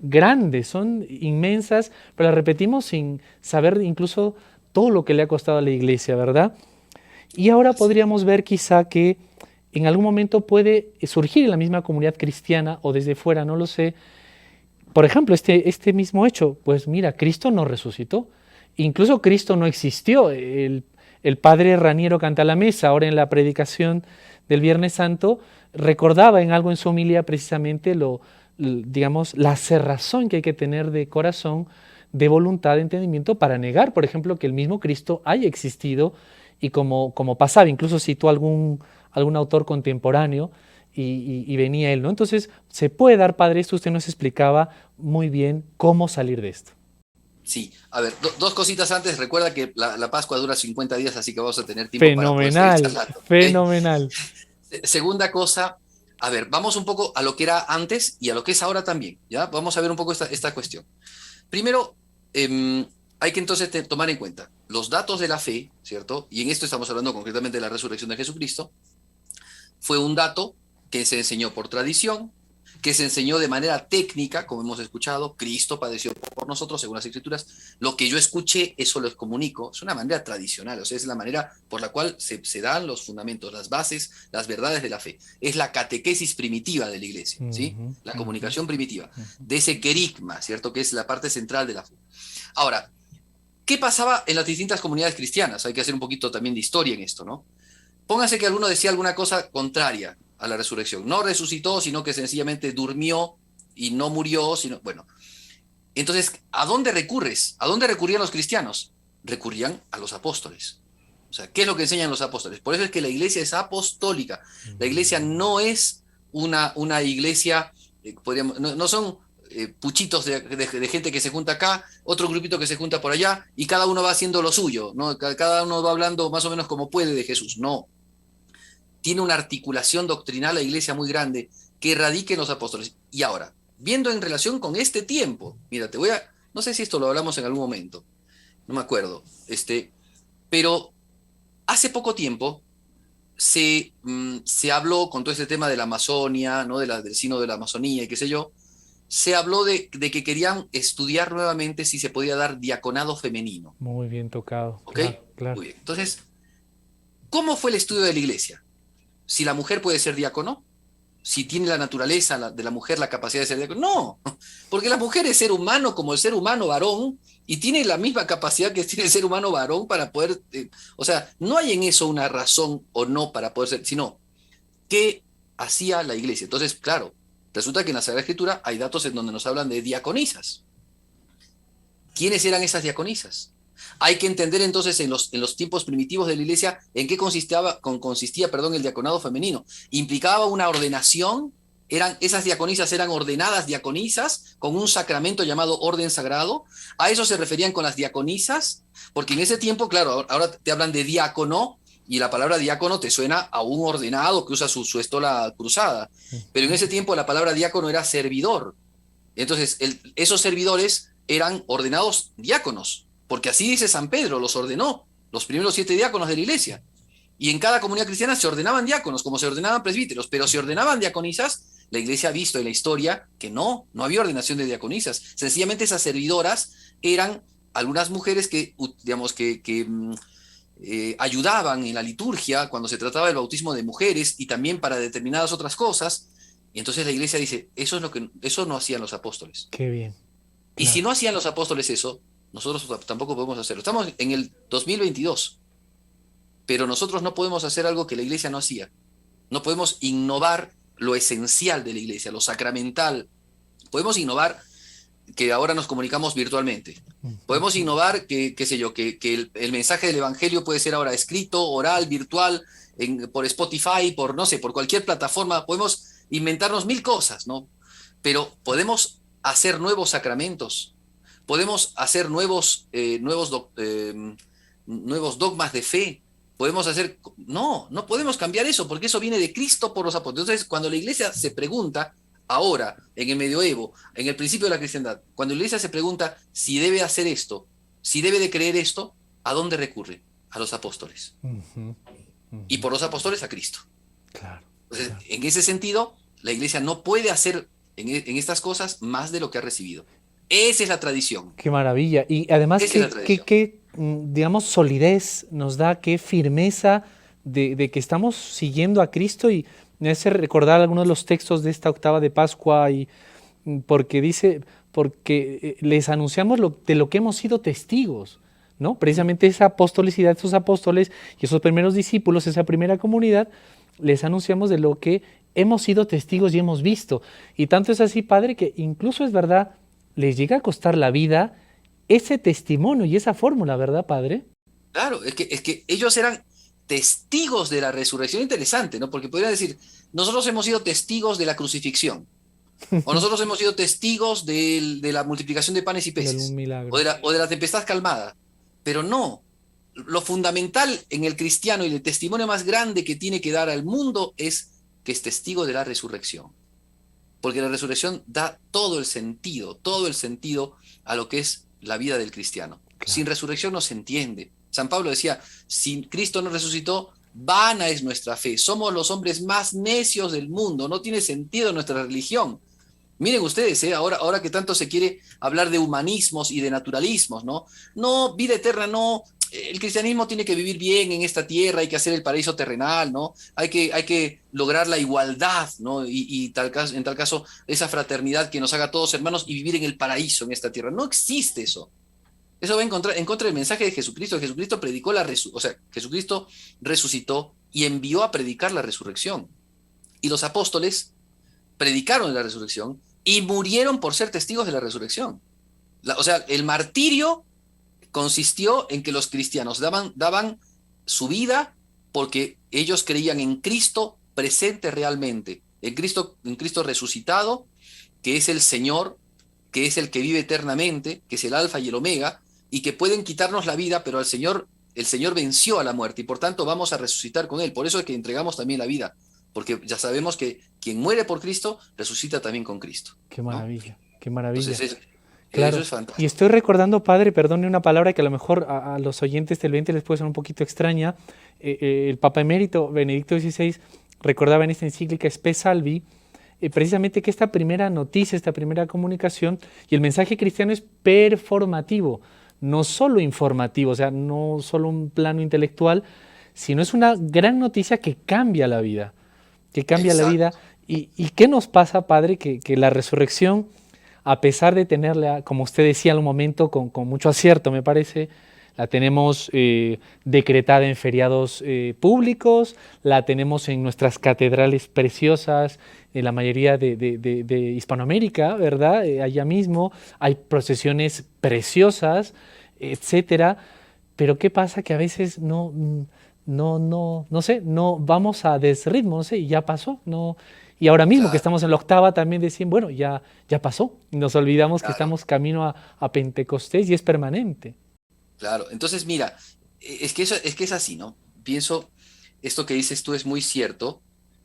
grandes, son inmensas, pero las repetimos sin saber incluso todo lo que le ha costado a la iglesia, ¿verdad? Y ahora Así. podríamos ver quizá que en algún momento puede surgir en la misma comunidad cristiana o desde fuera, no lo sé. Por ejemplo, este mismo hecho, pues mira, Cristo no resucitó, incluso Cristo no existió. El padre Raniero Cantalamessa, ahora en la predicación del Viernes Santo, recordaba en algo en su homilía precisamente digamos, la cerrazón que hay que tener de corazón, de voluntad, de entendimiento para negar, por ejemplo, que el mismo Cristo haya existido y como pasaba, incluso citó algún autor contemporáneo y venía él, ¿no? Entonces, se puede dar, padre, esto usted nos explicaba muy bien cómo salir de esto. Sí, a ver, dos cositas antes. Recuerda que la Pascua dura 50 días, así que vamos a tener tiempo para poder seguir Fenomenal, charlando. ¿Ok? fenomenal. Segunda cosa, a ver, vamos un poco a lo que era antes y a lo que es ahora también, ¿ya? Vamos a ver un poco esta cuestión. Primero, hay que entonces tomar en cuenta los datos de la fe, ¿cierto? Y en esto estamos hablando concretamente de la resurrección de Jesucristo. Fue un dato que se enseñó por tradición, que se enseñó de manera técnica, como hemos escuchado. Cristo padeció por nosotros, según las Escrituras. Lo que yo escuché, eso lo comunico. Es una manera tradicional, o sea, es la manera por la cual se dan los fundamentos, las bases, las verdades de la fe. Es la catequesis primitiva de la iglesia, ¿sí? Ujú, La ujú, comunicación primitiva, ujú. de ese querigma, ¿cierto? Que es la parte central de la fe. Ahora, ¿qué pasaba en las distintas comunidades cristianas? Hay que hacer un poquito también de historia en esto, ¿no? Póngase que alguno decía alguna cosa contraria a la resurrección. No resucitó, sino que sencillamente durmió y no murió, sino, bueno. Entonces, ¿a dónde recurres? ¿A dónde recurrían los cristianos? Recurrían a los apóstoles. O sea, ¿qué es lo que enseñan los apóstoles? Por eso es que la iglesia es apostólica. La iglesia no es una iglesia, no son puchitos de gente que se junta acá, otro grupito que se junta por allá, y cada uno va haciendo lo suyo, ¿no? Cada uno va hablando más o menos como puede de Jesús. No, tiene una articulación doctrinal la iglesia muy grande que radica en los apóstoles. Y ahora, viendo en relación con este tiempo, mira, no sé si esto lo hablamos en algún momento, no me acuerdo, pero hace poco tiempo se habló con todo este tema de la Amazonia, ¿no? Del sino de la Amazonía y qué sé yo, se habló de que querían estudiar nuevamente si se podía dar diaconado femenino, Muy bien tocado, ¿ok? claro, claro. Muy bien. Entonces, ¿cómo fue el estudio de la iglesia? Si la mujer puede ser diácono, si tiene la naturaleza de la mujer la capacidad de ser diácono. No, porque la mujer es ser humano como el ser humano varón y tiene la misma capacidad que tiene el ser humano varón para poder, o sea, no hay en eso una razón o no para poder ser, sino qué hacía la iglesia. Entonces, claro, resulta que en la Sagrada Escritura hay datos en donde nos hablan de diaconisas. ¿Quiénes eran esas diaconisas? Hay que entender entonces en los tiempos primitivos de la iglesia en qué consistía, perdón, el diaconado femenino. Implicaba una ordenación, esas diaconisas eran ordenadas diaconisas con un sacramento llamado orden sagrado. A eso se referían con las diaconisas, porque en ese tiempo, claro, ahora te hablan de diácono y la palabra diácono te suena a un ordenado que usa su estola cruzada. Pero en ese tiempo la palabra diácono era servidor. Entonces, esos servidores eran ordenados diáconos, porque así dice San Pedro, los ordenó, los primeros 7 diáconos de la iglesia. Y en cada comunidad cristiana se ordenaban diáconos, como se ordenaban presbíteros, pero se ordenaban diaconisas. La iglesia ha visto en la historia que no había ordenación de diaconisas. Sencillamente esas servidoras eran algunas mujeres que, digamos, ayudaban en la liturgia cuando se trataba del bautismo de mujeres y también para determinadas otras cosas. Y entonces la iglesia dice, eso no hacían los apóstoles. Qué bien, Y si claro. no hacían los apóstoles eso, nosotros tampoco podemos hacerlo. Estamos en el 2022, pero nosotros no podemos hacer algo que la iglesia no hacía. No podemos innovar lo esencial de la iglesia, lo sacramental. Podemos innovar que ahora nos comunicamos virtualmente. Ujú. Podemos innovar qué sé yo, que el mensaje del evangelio puede ser ahora escrito, oral, virtual, por Spotify, por no sé, por cualquier plataforma. Podemos inventarnos mil cosas, ¿no? Pero podemos hacer nuevos sacramentos, podemos hacer nuevos dogmas de fe, podemos hacer, no podemos cambiar eso, porque eso viene de Cristo por los apóstoles. Entonces, cuando la iglesia se pregunta, ahora, en el medioevo, en el principio de la cristiandad, cuando la iglesia se pregunta si debe hacer esto, si debe de creer esto, ¿a dónde recurre? A los apóstoles. Ujú, Y ujú. por los apóstoles a Cristo. Claro, Entonces, claro. en ese sentido, la iglesia no puede hacer en estas cosas más de lo que ha recibido. Esa es la tradición. Qué maravilla. Y además, Esa es la tradición. digamos, solidez nos da, qué firmeza de que estamos siguiendo a Cristo y me hace recordar algunos de los textos de esta octava de Pascua y porque dice, porque les anunciamos de lo que hemos sido testigos, ¿no? Precisamente esa apostolicidad, esos apóstoles y esos primeros discípulos, esa primera comunidad, les anunciamos de lo que hemos sido testigos y hemos visto. Y tanto es así, Padre, que incluso es verdad, les llega a costar la vida ese testimonio y esa fórmula, ¿verdad, Padre? Claro, es que ellos eran testigos de la resurrección. Interesante, ¿no? Porque podrían decir, nosotros hemos sido testigos de la crucifixión, o nosotros hemos sido testigos de la multiplicación de panes y De algún peces, milagro. o de la tempestad calmada. Pero no, lo fundamental en el cristiano y el testimonio más grande que tiene que dar al mundo es que es testigo de la resurrección. Porque la resurrección da todo el sentido a lo que es la vida del cristiano. Sin Claro. resurrección no se entiende. San Pablo decía, si Cristo no resucitó, vana es nuestra fe. Somos los hombres más necios del mundo. No tiene sentido nuestra religión. Miren ustedes, ahora que tanto se quiere hablar de humanismos y de naturalismos, ¿no? No, vida eterna, no. El cristianismo tiene que vivir bien en esta tierra, hay que hacer el paraíso terrenal, ¿no? Hay que lograr la igualdad, ¿no? En tal caso, esa fraternidad que nos haga todos hermanos y vivir en el paraíso en esta tierra. No existe eso. Eso va en contra del mensaje de Jesucristo. Jesucristo predicó o sea, Jesucristo resucitó y envió a predicar la resurrección. Y los apóstoles predicaron la resurrección y murieron por ser testigos de la resurrección. O sea, el martirio consistió en que los cristianos daban su vida porque ellos creían en Cristo presente realmente, en Cristo resucitado, que es el Señor, que es el que vive eternamente, que es el alfa y el omega, y que pueden quitarnos la vida, pero el Señor venció a la muerte y por tanto vamos a resucitar con Él. Por eso es que entregamos también la vida, porque ya sabemos que quien muere por Cristo resucita también con Cristo, Qué ¿no? maravilla, qué Entonces maravilla. eso Claro. es Y fantástico. estoy recordando, Padre, perdone una palabra que a lo mejor a los oyentes del 20 les puede ser un poquito extraña. El Papa Emérito Benedicto XVI recordaba en esta encíclica Spe Salvi precisamente que esta primera noticia, esta primera comunicación y el mensaje cristiano es performativo, no solo informativo, o sea, no solo un plano intelectual, sino es una gran noticia que cambia la vida, que cambia la vida. Exacto. ¿Y qué nos pasa, Padre? Que la resurrección, a pesar de tenerla, como usted decía en un momento, con mucho acierto, me parece, la tenemos decretada en feriados públicos, la tenemos en nuestras catedrales preciosas, en la mayoría de Hispanoamérica, ¿verdad? Allá mismo hay procesiones preciosas, etcétera. Pero ¿qué pasa? Que a veces no sé, no vamos a desritmo, no sé, y ya pasó, no. Y ahora mismo que Claro, estamos en la octava también decimos, bueno, ya pasó. Y nos olvidamos que claro, estamos camino a Pentecostés y es permanente. claro. Entonces, mira, es que es así, ¿no? Pienso, esto que dices tú es muy cierto,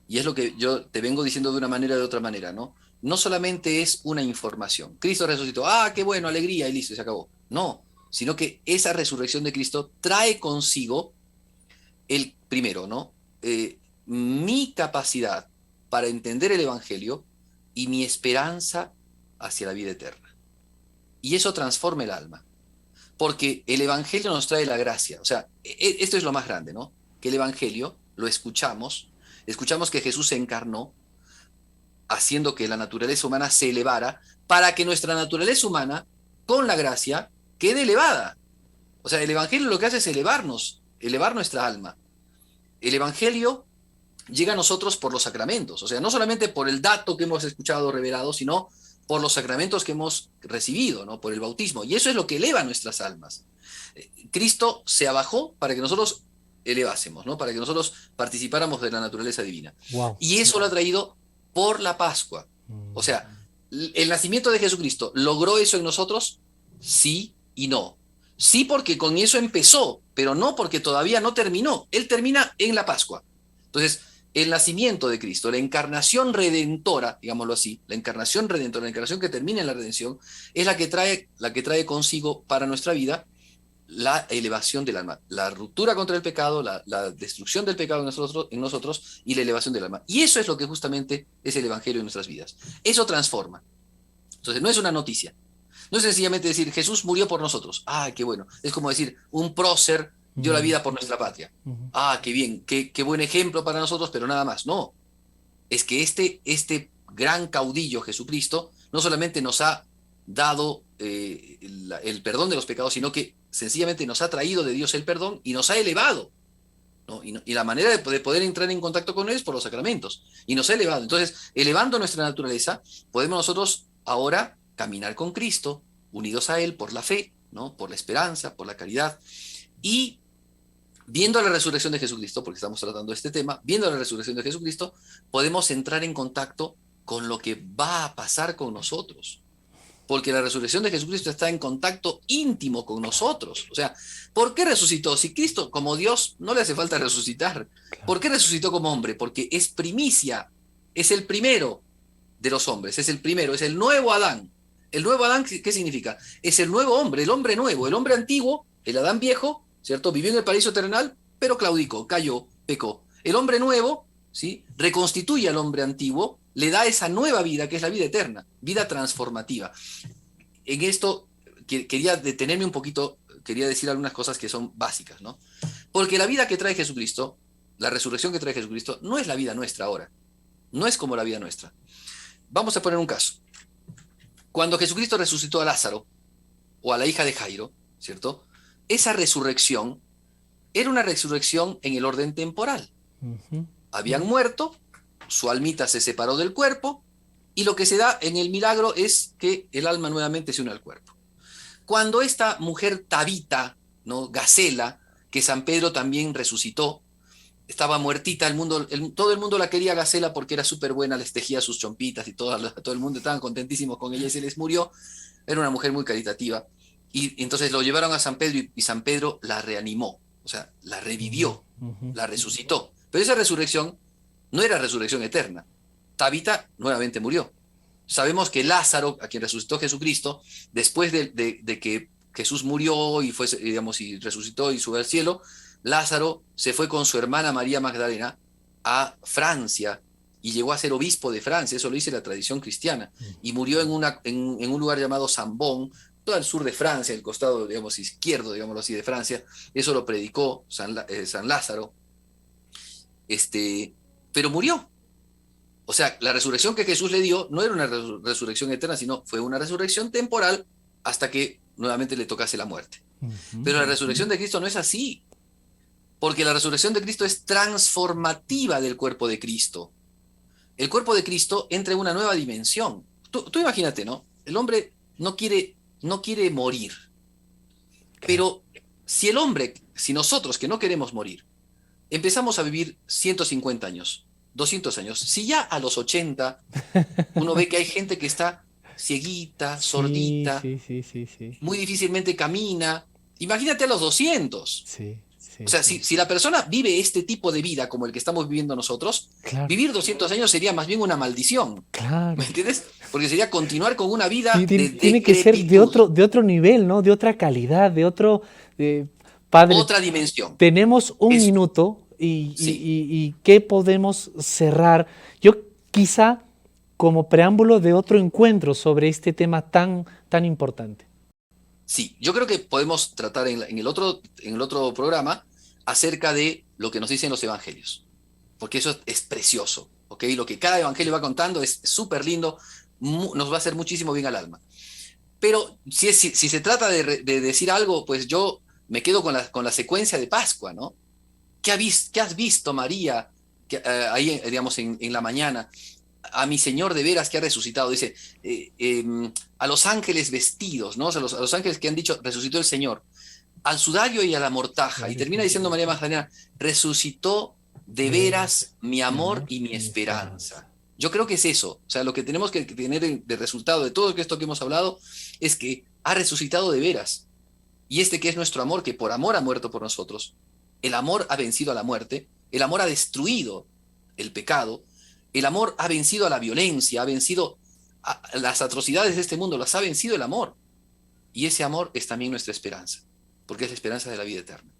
y es lo que yo te vengo diciendo de una manera o de otra manera, ¿no? No solamente es una información. Cristo resucitó, ah, qué bueno, alegría, y listo, se acabó. No, sino que esa resurrección de Cristo trae consigo el primero, ¿no? Mi capacidad para entender el Evangelio y mi esperanza hacia la vida eterna. Y eso transforma el alma, porque el Evangelio nos trae la gracia. O sea, esto es lo más grande, ¿no? Que el Evangelio lo escuchamos que Jesús se encarnó, haciendo que la naturaleza humana se elevara, para que nuestra naturaleza humana, con la gracia, quede elevada. O sea, el Evangelio lo que hace es elevarnos, elevar nuestra alma. El Evangelio llega a nosotros por los sacramentos, o sea, no solamente por el dato que hemos escuchado revelado, sino por los sacramentos que hemos recibido, ¿no? Por el bautismo. Y eso es lo que eleva nuestras almas. Cristo se abajó para que nosotros elevásemos, ¿no? Para que nosotros participáramos de la naturaleza divina. Wow. Y eso lo ha traído por la Pascua. O sea, el nacimiento de Jesucristo, ¿logró eso en nosotros? Sí y no. Sí, porque con eso empezó. pero no porque todavía no terminó. Él termina en la Pascua. Entonces, el nacimiento de Cristo, la encarnación redentora, digámoslo así, la encarnación redentora, la encarnación que termina en la redención, es la que trae consigo para nuestra vida la elevación del alma, la ruptura contra el pecado, la destrucción del pecado en nosotros y la elevación del alma. Y eso es lo que justamente es el Evangelio en nuestras vidas. Eso transforma. Entonces, no es una noticia. No es sencillamente decir, Jesús murió por nosotros. Ah, qué bueno. Es como decir, un prócer dio la vida por nuestra patria. Ah, qué bien, qué buen ejemplo para nosotros, pero nada más. No, es que este gran caudillo Jesucristo no solamente nos ha dado el perdón de los pecados, sino que sencillamente nos ha traído de Dios el perdón y nos ha elevado, ¿no? Y la manera de poder entrar en contacto con Él es por los sacramentos. Y nos ha elevado. Entonces, elevando nuestra naturaleza, podemos nosotros ahora caminar con Cristo, unidos a Él por la fe, ¿no? Por la esperanza, por la caridad. Y viendo la resurrección de Jesucristo, porque estamos tratando este tema, viendo la resurrección de Jesucristo, podemos entrar en contacto con lo que va a pasar con nosotros. Porque la resurrección de Jesucristo está en contacto íntimo con nosotros. O sea, ¿por qué resucitó? Si Cristo, como Dios, no le hace falta resucitar. ¿Por qué resucitó como hombre? Porque es primicia, es el primero de los hombres, es el primero, es el nuevo Adán. ¿El nuevo Adán qué significa? Es el nuevo hombre, el hombre nuevo. El hombre antiguo, el Adán viejo, ¿cierto? Vivió en el paraíso terrenal, pero claudicó, cayó, pecó. El hombre nuevo, ¿sí? Reconstituye al hombre antiguo, le da esa nueva vida, que es la vida eterna, vida transformativa. En esto quería detenerme un poquito, quería decir algunas cosas que son básicas, ¿no? Porque la vida que trae Jesucristo, la resurrección que trae Jesucristo, no es la vida nuestra ahora, no es como la vida nuestra. Vamos a poner un caso. Cuando Jesucristo resucitó a Lázaro, o a la hija de Jairo, ¿cierto? Esa resurrección era una resurrección en el orden temporal. Habían muerto, su almita se separó del cuerpo, y lo que se da en el milagro es que el alma nuevamente se une al cuerpo. Cuando esta mujer Tabita, ¿no? Gacela, que San Pedro también resucitó, estaba muertita, todo el mundo la quería Gacela porque era súper buena, les tejía sus chompitas y todo el mundo estaban contentísimos con ella y se les murió. Era una mujer muy caritativa. Y entonces lo llevaron a San Pedro y San Pedro la reanimó, o sea, la revivió, la resucitó. Pero esa resurrección no era resurrección eterna. Tabita nuevamente murió. Sabemos que Lázaro, a quien resucitó Jesucristo, después de que Jesús murió y fue, digamos, y resucitó y subió al cielo, Lázaro se fue con su hermana María Magdalena a Francia y llegó a ser obispo de Francia, eso lo dice la tradición cristiana, y murió en un lugar llamado Sambón, todo el sur de Francia, el costado, digamos, izquierdo, digámoslo así, de Francia. Eso lo predicó San Lázaro, pero murió. O sea, la resurrección que Jesús le dio no era una resurrección eterna, sino fue una resurrección temporal hasta que nuevamente le tocase la muerte. Pero la resurrección de Cristo no es así, porque la resurrección de Cristo es transformativa del cuerpo de Cristo. El cuerpo de Cristo entra en una nueva dimensión. Tú imagínate, ¿no? El hombre no quiere morir. Pero si nosotros que no queremos morir, empezamos a vivir 150 años, 200 años, si ya a los 80 uno ve que hay gente que está cieguita, sordita, Sí. muy difícilmente camina, imagínate a los 200. O sea, si la persona vive este tipo de vida como el que estamos viviendo nosotros, Claro, vivir 200 años sería más bien una maldición. claro. ¿Me entiendes? Porque sería continuar con una vida Sí, de tiene que ser decrepitud. de otro nivel, ¿no? De otra calidad, de otro... Padre, Otra dimensión. tenemos un Es, minuto sí, y ¿qué podemos cerrar? Yo quizá como preámbulo de otro encuentro sobre este tema tan importante. sí. Yo creo que podemos tratar en el otro programa acerca de lo que nos dicen los evangelios. Porque eso es precioso. ¿Ok? Lo que cada evangelio va contando es súper lindo, nos va a hacer muchísimo bien al alma. Pero si se trata de decir algo, pues yo me quedo con la secuencia de Pascua, ¿no? ¿Qué has visto, María, ahí, digamos, en la mañana? A mi Señor de veras que ha resucitado. Dice, a los ángeles vestidos, ¿no? O sea, a los ángeles que han dicho, resucitó el Señor. Al sudario y a la mortaja. Y termina diciendo María Magdalena, resucitó de veras mi amor y mi esperanza. Yo creo que es eso. O sea, lo que tenemos que tener de resultado de todo esto que hemos hablado es que ha resucitado de veras. Y este que es nuestro amor, que por amor ha muerto por nosotros. El amor ha vencido a la muerte, el amor ha destruido el pecado, el amor ha vencido a la violencia, ha vencido a las atrocidades de este mundo, las ha vencido el amor. Y ese amor es también nuestra esperanza, porque es la esperanza de la vida eterna.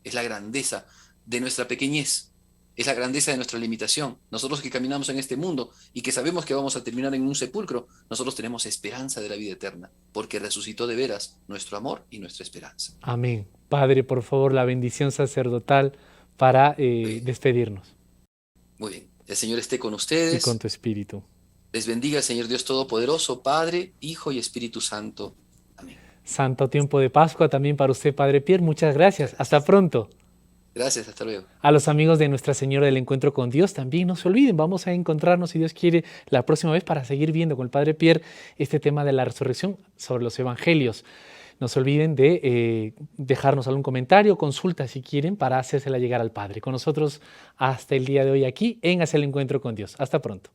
Es la grandeza de nuestra pequeñez, es la grandeza de nuestra limitación. Nosotros que caminamos en este mundo y que sabemos que vamos a terminar en un sepulcro, nosotros tenemos esperanza de la vida eterna, porque resucitó de veras nuestro amor y nuestra esperanza. Amén. Padre, por favor, la bendición sacerdotal para Muy bien, despedirnos muy bien. El Señor esté con y con ustedes. tu espíritu. Les bendiga el Señor Dios Todopoderoso, Padre, Hijo y Espíritu Santo. Amén. Santo tiempo de Pascua también para usted, Padre Pierre. Muchas gracias. Hasta Gracias. pronto. Gracias, hasta luego. A los amigos de Nuestra Señora del Encuentro con Dios también no se olviden, vamos a encontrarnos si Dios quiere la próxima vez para seguir viendo con el Padre Pierre este tema de la resurrección sobre los evangelios. No se olviden de dejarnos algún comentario, consulta si quieren para hacérsela llegar al Padre. Con nosotros hasta el día de hoy aquí en Hacia el Encuentro con Dios. Hasta pronto.